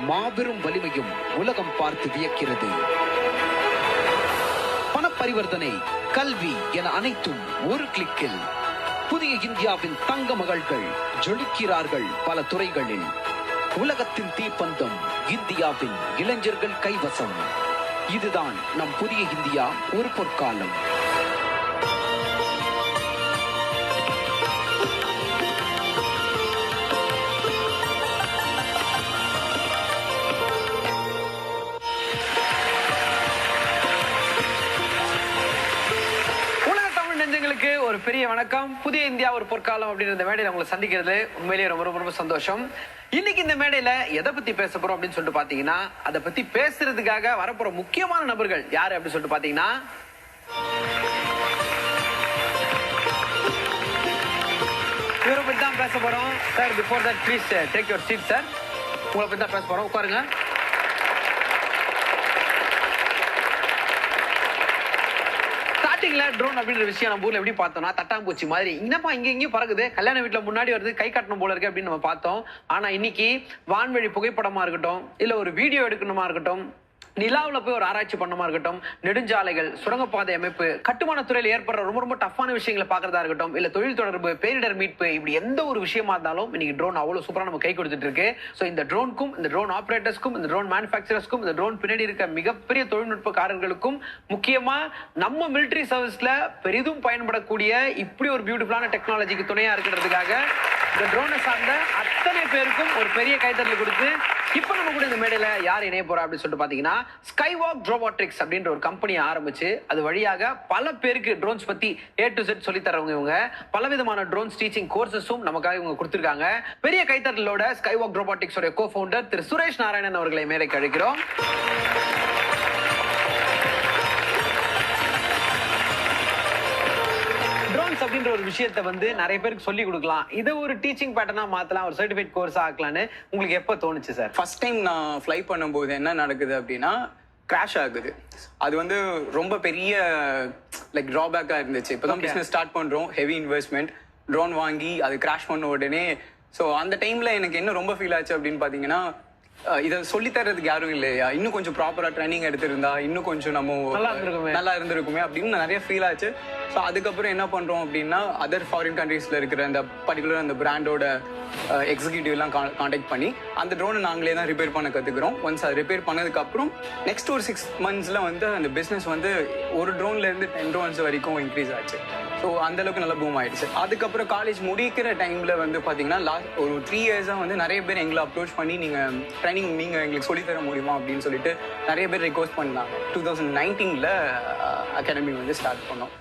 மாபெரும் வலிமையும் உலகம் பார்த்து வியக்கிறது. பண பரிவர்த்தனை, கல்வி என அனைத்தும் ஒரு கிளிக்கில். புதிய இந்தியாவின் தங்க மகள்கள் ஜொலிக்கிறார்கள் பல துறைகளில். உலகத்தின் தீப்பந்தம் இந்தியாவின் இளைஞர்கள் கைவசம். இதுதான் நம் புதிய இந்தியா ஒரு பொற்காலம். ஒரு பெரிய வணக்கம். புதிய இந்தியா ஒரு பொற்காலம் அப்படின்ற மேடையில உங்களை சந்திக்கிறது உண்மையிலேயே ரொம்ப ரொம்ப ரொம்ப சந்தோஷம். இன்னைக்கு இந்த மேடையில எதை பத்தி பேச போறோம் அப்படின்னு சொல்லிட்டு பாத்தீங்கன்னா, அதை பத்தி பேசுறதுக்காக வரப்போற முக்கியமான நபர்கள் யாரு அப்படின்னு சொல்லிட்டு பாத்தீங்கன்னா, இவரை பத்தி தான் பேச போறோம். Sir, before that please take your seat. Sir, உங்களை பத்தி தான் பேச போறோம். உட்காருங்க. ட்ரோன் அப்படின்ற விஷயம் நம்ம ஊர்ல எப்படி பார்த்தோம்னா, தட்டாம்பூச்சி மாதிரி என்னப்பா இங்க இங்கேயும் பறக்குது, கல்யாண வீட்டுல முன்னாடி வருது, கை காட்டணும் போல இருக்கு அப்படின்னு நம்ம பார்த்தோம். ஆனா இன்னைக்கு வான்வழி புகைப்படமா இருக்கட்டும், இல்ல ஒரு வீடியோ எடுக்கணுமா இருக்கட்டும், நிலாவில் போய் ஒரு ஆராய்ச்சி பண்ணமா இருக்கட்டும், நெடுஞ்சாலைகள், சுரங்கப்பாதை அமைப்பு, கட்டுமான துறையில் ஏற்படுற ரொம்ப ரொம்ப டஃப்பான விஷயங்களை பார்க்கறதா இருக்கட்டும், இல்ல தொழில் தொடர்பு, பேரிடர் மீட்பு, இப்படி எந்த ஒரு விஷயமா இருந்தாலும் இன்னைக்கு ட்ரோன் அவ்வளவு சூப்பரா நம்ம கை கொடுத்துட்டு இருக்கு. ஸோ இந்த ட்ரோனுக்கும், இந்த ட்ரோன் ஆபரேட்டர்ஸ்க்கும், இந்த ட்ரோன் மேனுஃபேக்சரர்ஸ்க்கும், இந்த ட்ரோன் பின்னாடி இருக்க மிகப்பெரிய தொழில்நுட்பக்காரர்களுக்கும், முக்கியமா நம்ம மிலிட்டரி சர்வீஸ்ல பெரிதும் பயன்படக்கூடிய இப்படி ஒரு பியூட்டிஃபுல்லான டெக்னாலஜிக்கு துணையா இருக்கிறதுக்காக இந்த ட்ரோனை சார்ந்த அத்தனை பேருக்கும் ஒரு பெரிய கைத்தறல் கொடுத்து இப்ப நம்ம கூட இந்த மேடையில யார் இணைய போறா அப்படின்னு சொல்லிட்டு பாத்தீங்கன்னா, ஸ்கைவாக் ரோபோட்டிக்ஸ் அப்படின்ற ஒரு கம்பெனி ஆரம்பிச்சு அது வழியாக பல பேருக்கு ட்ரோன்ஸ் பத்தி A to Z சொல்லி தரவங்க. இவங்க பலவிதமான ட்ரோன்ஸ் டீச்சிங் கோர்சஸும் நமக்காக இவங்க கொடுத்திருக்காங்க. பெரிய கைத்தறலோட ஸ்கைவாக் ரோபோட்டிக்ஸ் கோ ஃபவுண்டர் திரு சுரேஷ் நாராயணன் அவர்களை மேடைக்கு அழைக்கிறோம். அப்படின்ற ஒரு விஷயத்தை நிறைய பேருக்கு சொல்லி கொடுக்கலாம், இதை ஒரு டீச்சிங் பேட்டர்னா மாத்தலாம், ஒரு சர்டிஃபிகேட் கோர்ஸ் ஆக்கலாம்னு உங்களுக்கு எப்ப தோணுச்சு சார்? ஃபர்ஸ்ட் டைம் நான் ஃப்ளை பண்ணும்போது என்ன நடக்குது அப்படின்னா, கிராஷ் ஆகுது. அது ரொம்ப பெரிய லைக் ட்ராபேக்காக இருந்துச்சு. இப்போதான் பிஸ்னஸ் ஸ்டார்ட் பண்றோம், ஹெவி இன்வெஸ்ட்மெண்ட், ட்ரோன் வாங்கி அது கிராஷ் பண்ண உடனே. ஸோ அந்த டைம்ல எனக்கு என்ன ரொம்ப ஃபீல் ஆச்சு அப்படின்னு பாத்தீங்கன்னா, இதை சொல்லி தர்றதுக்கு யாரும் இல்லையா, இன்னும் கொஞ்சம் ப்ராப்பரா ட்ரைனிங் எடுத்திருந்தா இன்னும் கொஞ்சம் நம்ம நல்லா இருந்திருக்குமே அப்படின்னு நிறைய ஃபீல் ஆச்சு. ஸோ அதுக்கப்புறம் என்ன பண்றோம் அப்படின்னா, அதர் ஃபாரின் கண்ட்ரீஸ்ல இருக்கிற அந்த பர்டிகுலர் அந்த பிராண்டோட எக்ஸிக்யூட்டிவ்லாம் கான்டாக்ட் பண்ணி அந்த ட்ரோனை நாங்களே தான் ரிப்பேர் பண்ண கற்றுக்குறோம். ஒன்ஸ் அதை ரிப்பேர் பண்ணதுக்கு அப்புறம் நெக்ஸ்ட் ஒரு 6 monthsல அந்த பிஸ்னஸ் ஒரு ட்ரோன்ல இருந்து 10 drones வரைக்கும் இன்க்ரீஸ் ஆச்சு. ஸோ அந்த அளவுக்கு நல்லா பூம் ஆயிடுச்சு. அதுக்கப்புறம் காலேஜ் முடிக்கிற டைம்ல பார்த்தீங்கன்னா லாஸ்ட் ஒரு 3 yearsஆ நிறைய பேர் எங்களை அப்ரோச் பண்ணி நீங்க ட்ரைனிங் நீங்க எங்களுக்கு சொல்லித்தர முடியுமா அப்படின்னு சொல்லிட்டு நிறைய பேர் ரிக்வெஸ்ட் பண்ணாங்க. 2019ல அகாடமி ஸ்டார்ட் பண்ணோம்.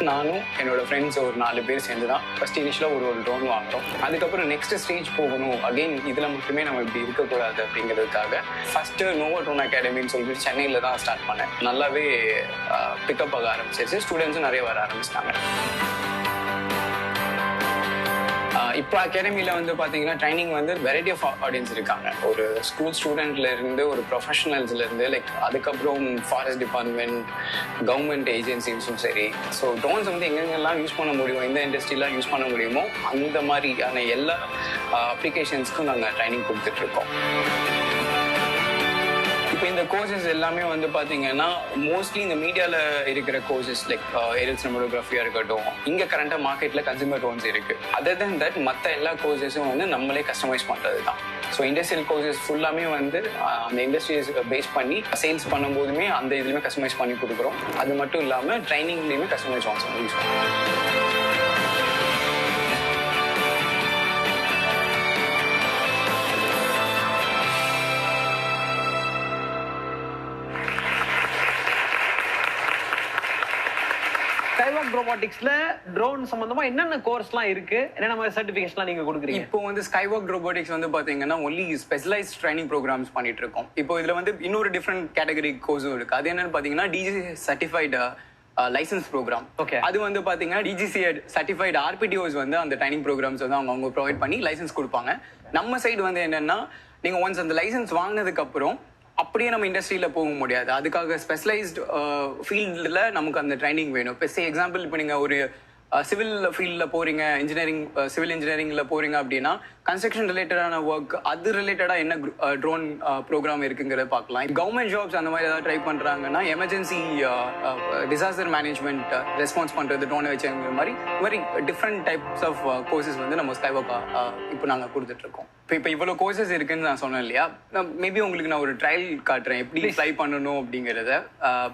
நானும் என்னோட ஃப்ரெண்ட்ஸ் ஒரு 4 பேர் சேர்ந்து தான் ஃபர்ஸ்ட் இனிஷியலாக ஒரு ட்ரோன் வாங்குறோம். அதுக்கப்புறம் நெக்ஸ்ட் ஸ்டேஜ் போகணும், அகெயின் இதில் மட்டுமே நம்ம இப்படி இருக்கக்கூடாது அப்படிங்கிறதுக்காக ஃபர்ஸ்ட் நோவா ட்ரோன் அகாடமின்னு சொல்லிட்டு சென்னையில் தான் ஸ்டார்ட் பண்ணேன். நல்லாவே பிக்கப் ஆக ஆரம்பிச்சிருச்சு, ஸ்டூடெண்ட்ஸும் நிறைய வர ஆரம்பிச்சிட்டாங்க. இப்போ அகாடமியில் பார்த்தீங்கன்னா ட்ரைனிங் வெரைட்டி ஆஃப் ஆடியன்ஸ் இருக்காங்க. ஒரு ஸ்கூல் ஸ்டூடெண்ட்ல இருந்து ஒரு ப்ரொஃபஷனல்ஸ்ல இருந்து லைக் அதுக்கப்புறம் ஃபாரஸ்ட் டிபார்ட்மெண்ட், கவர்மெண்ட் ஏஜென்சிஸும் சரி. ஸோ ட்ரோன்ஸ் எங்கெங்கெல்லாம் யூஸ் பண்ண முடியும், எந்த இண்டஸ்ட்ரிலாம் யூஸ் பண்ண முடியுமோ அந்த மாதிரியான எல்லா அப்ளிகேஷன்ஸ்க்கும் நாங்கள் ட்ரைனிங் கொடுத்துட்ருக்கோம். இப்போ இந்த கோர்சஸ் எல்லாமே பார்த்தீங்கன்னா மோஸ்ட்லி இந்த மீடியாவில் இருக்கிற கோர்சஸ் லைக் ஏரியல் சினிமோகிராஃபியாக இருக்கட்டும், இங்கே கரண்டாக மார்க்கெட்டில் கன்சூமர் ட்ரோன்ஸ் இருக்குது. அதர் தென் தட் மற்ற எல்லா கோர்சஸும் நம்மளே கஸ்டமைஸ் பண்ணுறது தான். ஸோ இண்டஸ்ட்ரியல் கோர்சஸ் ஃபுல்லாமே அந்த இண்டஸ்ட்ரீஸ் பேஸ் பண்ணி சேல்ஸ் பண்ணும்போதுமே அந்த இதுலையுமே கஸ்டமைஸ் பண்ணி கொடுக்குறோம். அது மட்டும் இல்லாமல் ட்ரைனிங்லேயுமே கஸ்டமைஸ் ட்ரோன்ஸ் யூஸ் பண்ணுறோம். ஸ்கைவாக் ரோபோட்டிக்ஸ்ல ட்ரோன் சம்பந்தமா என்னென்ன கோர்ஸ்லாம் இருக்கு, என்னென்ன மாதிரி சர்டிஃபிகேஷன்லாம் நீங்க கொடுக்குறீங்க? இப்போ ஸ்கைவாக் ரோபோட்டிக்ஸ் பாத்தீங்கன்னா ஒன்லி ஸ்பெஷலைஸ்ட் ட்ரைனிங் ப்ரோக்ராம்ஸ் பண்ணிட்டு இருக்கோம். இப்போ இதுல இன்னொரு டிஃப்ரெண்ட் கேட்டகரி கோர்ஸும் இருக்கு. அது என்னன்னு பாத்தீங்கன்னா டிஜிசி சர்டிஃபைடு லைசன்ஸ் ப்ரோக்ராம். அது பாத்தீங்கன்னா டிஜிசி சர்டிஃபைடு ஆர்பிடிஓஸ் அந்த ட்ரைனிங் ப்ரோக்ராம்ஸ் அவங்க ப்ரொவைட் பண்ணி லைசன்ஸ் கொடுப்பாங்க. நம்ம சைடு என்னன்னா, நீங்க ஒன்ஸ் அந்த லைசன்ஸ் வாங்கினதுக்கு அப்புறம் அப்படியே நம்ம இண்டஸ்ட்ரியில் போக முடியாது. அதுக்காக ஸ்பெஷலைஸ்டு ஃபீல்டில் நமக்கு அந்த ட்ரைனிங் வேணும். இப்போ எக்ஸாம்பிள், இப்போ நீங்கள் ஒரு சிவில் ஃபீல்டில் போகிறீங்க, இன்ஜினியரிங் சிவில் இன்ஜினியரிங்கில் போகிறீங்க அப்படின்னா கன்ஸ்ட்ரக்ஷன் ரிலேட்டடான ஒர்க் அது ரிலேட்டடாக என்ன ட்ரோன் ப்ரோக்ராம் இருக்குங்கிறத பார்க்கலாம். கவர்மெண்ட் ஜாப்ஸ் அந்த மாதிரி ஏதாவது ட்ரை பண்ணுறாங்கன்னா எமர்ஜென்சி டிசாஸ்டர் மேனேஜ்மெண்ட் ரெஸ்பான்ஸ் பண்ணுறது ட்ரோனை வச்சுங்கிற மாதிரி டிஃப்ரெண்ட் டைப்ஸ் ஆஃப் கோர்சஸ் வந்து நம்ம ஸ்கைவாக் இப்போ நாங்கள் கொடுத்துட்ருக்கோம். இப்போ இவ்வளோ கோர்சஸ் இருக்குன்னு நான் சொன்னேன் இல்லையா, மேபி உங்களுக்கு நான் ஒரு ட்ரையல் காட்டுறேன் எப்படி ட்ரை பண்ணணும் அப்படிங்கிறத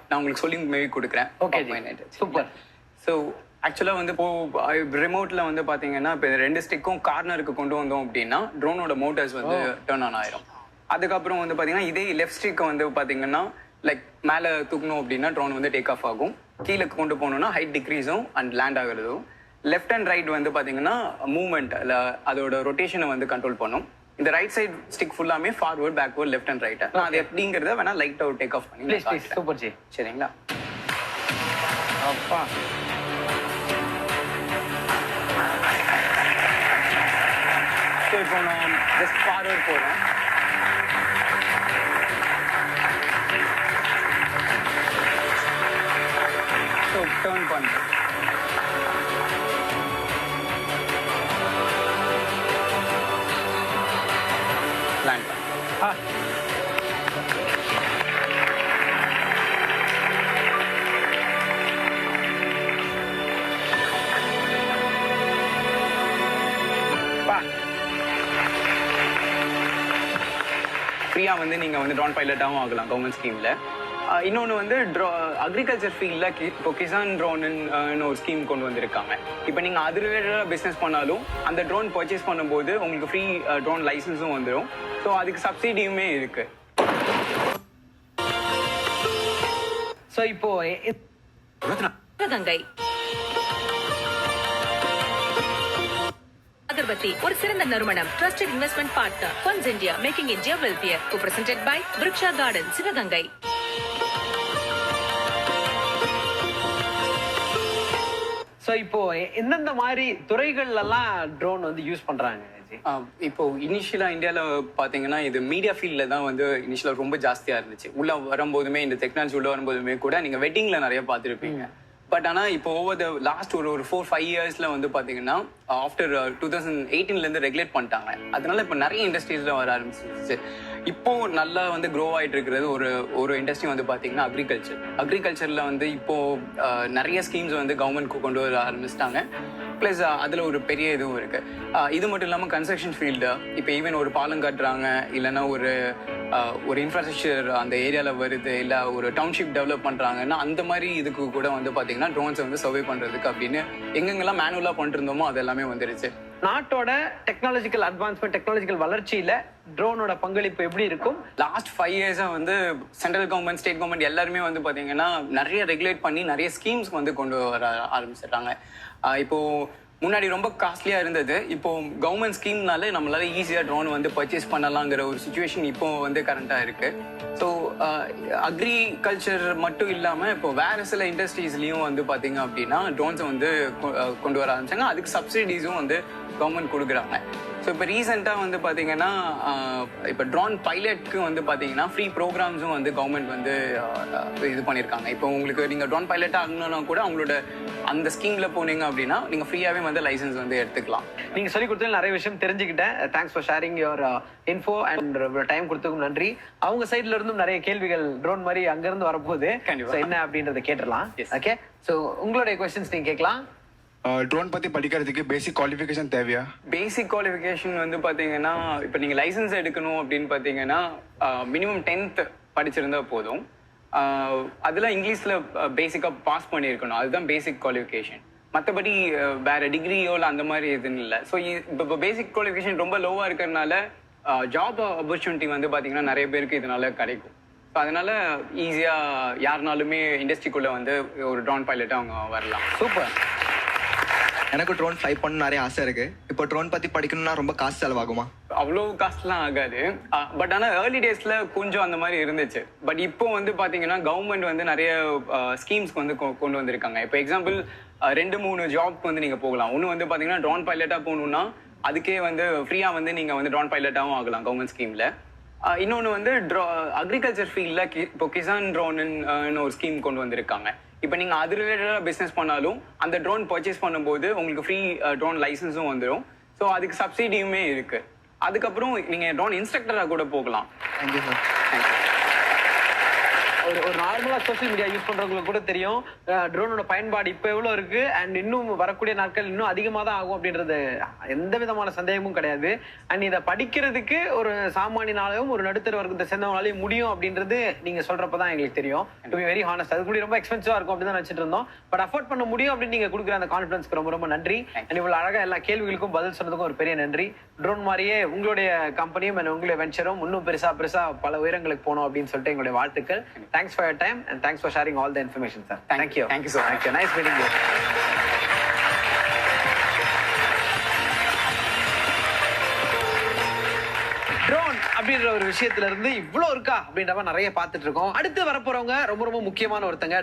நான் உங்களுக்கு சொல்லி மேபி கொடுக்குறேன். Okay, super. ஸோ ஆக்சுவலாக வந்து இப்போ ரிமோட்டில் வந்து பார்த்தீங்கன்னா இப்போ 2 ஸ்டிக்கும் கார்னருக்கு கொண்டு வந்தோம் அப்படின்னா ட்ரோனோட மோட்டர்ஸ் வந்து டர்ன் ஆன் ஆயிரும். அதுக்கப்புறம் வந்து பார்த்தீங்கன்னா இதே லெஃப்ட் ஸ்டிக்கை வந்து பார்த்தீங்கன்னா லைக் மேலே தூக்கணும் அப்படின்னா ட்ரோன் வந்து டேக் ஆஃப் ஆகும். கீழே கொண்டு போகணுன்னா ஹைட் டிக்ரீஸும் அண்ட் லேண்ட் ஆகுறதும். லெஃப்ட் அண்ட் ரைட் வந்து பார்த்தீங்கன்னா மூவ்மெண்ட் இல்லை அதோட ரொட்டேஷனை வந்து கண்ட்ரோல் பண்ணும். இந்த ரைட் சைட் ஸ்டிக் ஃபுல்லாமே forward backward left and right. நான் அது எப்படிங்கிறத வேணா லைட் அவுட் டேக் ஆஃப் பண்ணி சூப்பர் ஜி. சரிங்களா? அப்பா, ஸோ இப்போ நான் ஜஸ்ட் ஃபார்வர்ட் போகிறேன். ஸோ டர்ன் பண்ணுறேன். லேண்ட் ஃப்ரீயாக வந்து நீங்கள் வந்து ட்ரோன் பைலட்டாகவும் ஆகலாம் கவர்மெண்ட் ஸ்கீமில். இன்னொன்று வந்து அக்ரிகல்ச்சர் ஃபீல்டில் இப்போ கிசான் ட்ரோனுன்னு ஒரு ஸ்கீம் கொண்டு வந்திருக்காங்க. இப்போ நீங்கள் அது ரிலேட்டடாக பிஸ்னஸ் பண்ணாலும் அந்த ட்ரோன் பர்ச்சேஸ் பண்ணும்போது உங்களுக்கு ஃப்ரீ ட்ரோன் லைசன்ஸும் வந்துடும். ஸோ அதுக்கு சப்சிடியுமே இருக்குது. ஸோ இப்போ சிவகங்கை அகர்பத்தி ஒரு சிறந்த நிறுவனம். Trusted investment partner funds India, making India wealthier. Co-presented by Vriksha garden, Sivaganga. So இப்போ எந்தெந்த மாதிரி துறைகள் எல்லாம் ட்ரோன் வந்து யூஸ் பண்றாங்க? இப்போ இனிஷியலாக இந்தியாவில் பார்த்தீங்கன்னா இது மீடியா ஃபீல்டில் தான் வந்து இனிஷியலாக ரொம்ப ஜாஸ்தியாக இருந்துச்சு. உள்ளே வரும்போதுமே இந்த டெக்னாலஜி உள்ளே வரும்போதுமே கூட நீங்கள் வெட்டிங்கில் நிறைய பார்த்துருப்பீங்க. பட் ஆனால் இப்போ ஓவர் த லாஸ்ட் ஒரு 4-5 இயர்ஸில் வந்து பார்த்தீங்கன்னா ஆஃப்டர் 2018 ரெகுலேட் பண்ணிட்டாங்க. அதனால இப்போ நிறைய இண்டஸ்ட்ரீஸில் வர ஆரம்பிச்சிருச்சு. இப்போ நல்லா வந்து க்ரோ ஆகிட்டு இருக்கிறது ஒரு இண்டஸ்ட்ரி வந்து பார்த்தீங்கன்னா அக்ரிகல்ச்சரில் வந்து இப்போ நிறைய ஸ்கீம்ஸ் வந்து கவர்மெண்ட் கொண்டு வர ஆரம்பிச்சிட்டாங்க. ப்ளஸ் அதில் ஒரு பெரிய இதுவும் இருக்குது. இது மட்டும் இல்லாமல் கன்ஸ்ட்ரக்ஷன் ஃபீல்டு, இப்போ ஈவன் ஒரு பாலம் கட்டுறாங்க, இல்லைன்னா ஒரு இன்ஃப்ராஸ்ட்ரக்சர் அந்த ஏரியாவில் வருது, இல்லை ஒரு டவுன்ஷிப் டெவலப் பண்ணுறாங்கன்னா அந்த மாதிரி இதுக்கு கூட வந்து பார்த்தீங்கன்னா ட்ரோன்ஸை வந்து சர்வே பண்ணுறதுக்கு அப்படின்னு எங்கெங்கெல்லாம் மேனுவலாக பண்ணிருந்தோமோ அது எல்லாமே வந்துருச்சு. நாட்டோட டெக்னாலஜிக்கல் அட்வான்ஸ்மெண்ட், டெக்னாலஜிக்கல் வளர்ச்சியில ட்ரோனோட பங்களிப்பு எப்படி இருக்கும்? லாஸ்ட் 5 இயர்ஸா வந்து சென்ட்ரல் கவர்மெண்ட், ஸ்டேட் கவர்மெண்ட் எல்லாருமே வந்து பாத்தீங்கன்னா நிறைய ரெகுலேட் பண்ணி நிறைய ஸ்கீம்ஸ் வந்து கொண்டு வர ஆரம்பிச்சிட்டாங்க. இப்போ முன்னாடி ரொம்ப காஸ்ட்லியா இருந்தது. இப்போ கவர்மெண்ட் ஸ்கீம்னால நம்மளால ஈஸியா ட்ரோன் வந்து பர்ச்சேஸ் பண்ணலாங்கிற ஒரு சுச்சுவேஷன் இப்போ வந்து கரண்டா இருக்கு. ஸோ அக்ரிகல்ச்சர் மட்டும் இல்லாமல் இப்போ வேறு சில இண்டஸ்ட்ரீஸ்லையும் வந்து பார்த்தீங்க அப்படின்னா ட்ரோன்ஸை வந்து கொண்டு வர ஆரம்பிச்சாங்க. அதுக்கு சப்சிடிஸும் வந்து கவர்மெண்ட் கொடுக்குறாங்க. ஸோ இப்போ ரீசெண்டாக வந்து பார்த்தீங்கன்னா இப்போ ட்ரோன் பைலட்க்கு வந்து பார்த்தீங்கன்னா ஃப்ரீ ப்ரோக்ராம்ஸும் வந்து கவர்மெண்ட் வந்து இது பண்ணியிருக்காங்க. இப்போ உங்களுக்கு நீங்கள் ட்ரோன் பைலட்டாக ஆகணும்னா கூட அவங்களோட அந்த ஸ்கீமில் போனீங்க அப்படின்னா நீங்கள் ஃப்ரீயாகவே வந்து லைசன்ஸ் வந்து எடுத்துக்கலாம். நீங்கள் சொல்லி கொடுத்தது நிறைய விஷயம் தெரிஞ்சுக்கிட்டேன். Thanks for sharing your info and time கொடுத்ததுக்கும் நன்றி. அவங்க சைட்ல இருந்தும் நிறைய கேள்விகள் ட்ரோன் மாதிரி அங்கிருந்து வரப்போகுது. என்ன அப்படின்றத கேட்டுடலாம். ஓகே, ஸோ உங்களுடைய கொஸ்டின்ஸ் நீங்கள் கேட்கலாம். ட்ரோன் பத்தி படிக்கிறதுக்கு பேசிக் குவாலிஃபிகேஷன் தேவையா? பேசிக் குவாலிஃபிகேஷன் வந்து பார்த்தீங்கன்னா இப்போ நீங்கள் லைசன்ஸ் எடுக்கணும் அப்படின்னு பார்த்தீங்கன்னா மினிமம் 10th படிச்சிருந்தா போதும். அதில் இங்கிலீஷில் பேசிக்காக பாஸ் பண்ணியிருக்கணும். அதுதான் பேசிக் குவாலிஃபிகேஷன். மற்றபடி வேற டிகிரியோ இல்லை அந்த மாதிரி எதுவும் இல்லை. ஸோ இப்போ பேசிக் குவாலிஃபிகேஷன் ரொம்ப லோவாக இருக்கிறதுனால ஜாப் ஆப்பர்ச்சுனிட்டி வந்து பார்த்தீங்கன்னா நிறைய பேருக்கு இதனால கிடைக்கும். ஸோ அதனால ஈஸியாக யாருனாலுமே இண்டஸ்ட்ரிக்குள்ளே வந்து ஒரு ட்ரோன் பைலட்டாக அவங்க வரலாம். சூப்பர். எனக்கு ட்ரோன் ஃப்ளை பண்ண நிறைய ஆசை இருக்கு. இப்போ ட்ரோன் பத்தி படிக்கணும்னா ரொம்ப காசு செலவாகுமா? அவ்வளோ காஸ்ட்லாம் ஆகாது. பட் ஆனால் ஏர்லி டேஸில் கொஞ்சம் அந்த மாதிரி இருந்துச்சு. பட் இப்போ வந்து பார்த்தீங்கன்னா கவர்மெண்ட் வந்து நிறைய ஸ்கீம்ஸ்க்கு வந்து கொண்டு வந்திருக்காங்க. இப்போ எக்ஸாம்பிள் 2-3 ஜாப்க்கு வந்து நீங்கள் போகலாம். ஒன்று வந்து பார்த்தீங்கன்னா ட்ரோன் பைலட்டாக போகணுன்னா அதுக்கே வந்து ஃப்ரீயாக வந்து நீங்கள் வந்து ட்ரோன் பைலட்டாகவும் ஆகலாம் கவர்மெண்ட் ஸ்கீமில். இன்னொன்று வந்து அக்ரிகல்ச்சர் ஃபீல்டில் இப்போ கிசான் ட்ரோன்னு ஒரு ஸ்கீம் கொண்டு வந்திருக்காங்க. இப்போ நீங்கள் அது ரிலேட்டடாக பிஸ்னஸ் பண்ணாலும் அந்த ட்ரோன் பர்ச்சேஸ் பண்ணும்போது உங்களுக்கு ஃப்ரீ ட்ரோன் லைசன்ஸும் வந்துடும். ஸோ அதுக்கு சப்சிடியுமே இருக்குது. அதுக்கப்புறம் நீங்கள் ட்ரோன் இன்ஸ்ட்ரக்டராக கூட போகலாம். Thank you sir. தேங்க்யூ. ஒரு நார்மலா சோஷியல் மீடியா யூஸ் பண்றவங்களுக்கு கூட தெரியும் ட்ரோனோட பயன்பாடு இப்போ எவ்வளவு இருக்கு அண்ட் இன்னும் வரக்கூடிய நாட்கள் இன்னும் அதிகமா தான் ஆகும் அப்படின்றது எந்த விதமான சந்தேகமும் கிடையாது. அண்ட் இதை படிக்கிறதுக்கு ஒரு சாமானியனாலையும் ஒரு நடுத்தர வர்க்கத்தை சேர்ந்தவங்களாலையும் முடியும் அப்படின்றது நீங்க சொல்றப்பதான் எங்களுக்கு தெரியும். டு பி வெரி ஹானஸ்ட், அது கூட ரொம்ப எக்ஸ்பென்சிவா இருக்கும் அப்படின்னு தான் நினைச்சிட்டு இருந்தோம். பட் அஃபோர்ட் பண்ண முடியும் அப்படின்னு நீங்க கொடுக்குற அந்த கான்ஃபிடன்ஸ்க்கு ரொம்ப ரொம்ப நன்றி. அண்ட் இவ்வளவு அழகா எல்லா கேள்விகளுக்கும் பதில் சொன்னதுக்கும் ஒரு பெரிய நன்றி. ட்ரோன் மாதிரியே உங்களுடைய கம்பெனியும் உங்களுடைய வெஞ்சரும் இன்னும் பெருசா பல உயரங்களுக்கு போகணும் அப்படின்னு சொல்லிட்டு எங்களுடைய வாழ்த்துக்கள். Thanks for your time and thanks for sharing all the information, sir. Thank you. Thank you so much. Thank you. Nice meeting you. Drone அப்படின்ற ஒரு விஷயத்துல இருந்து இவ்வளவு இருக்கா அப்படின்ற மாதிரி நிறைய பார்த்துட்டு இருக்கோம். அடுத்து வரப்போறவங்க ரொம்ப ரொம்ப முக்கியமான ஒருத்தங்க.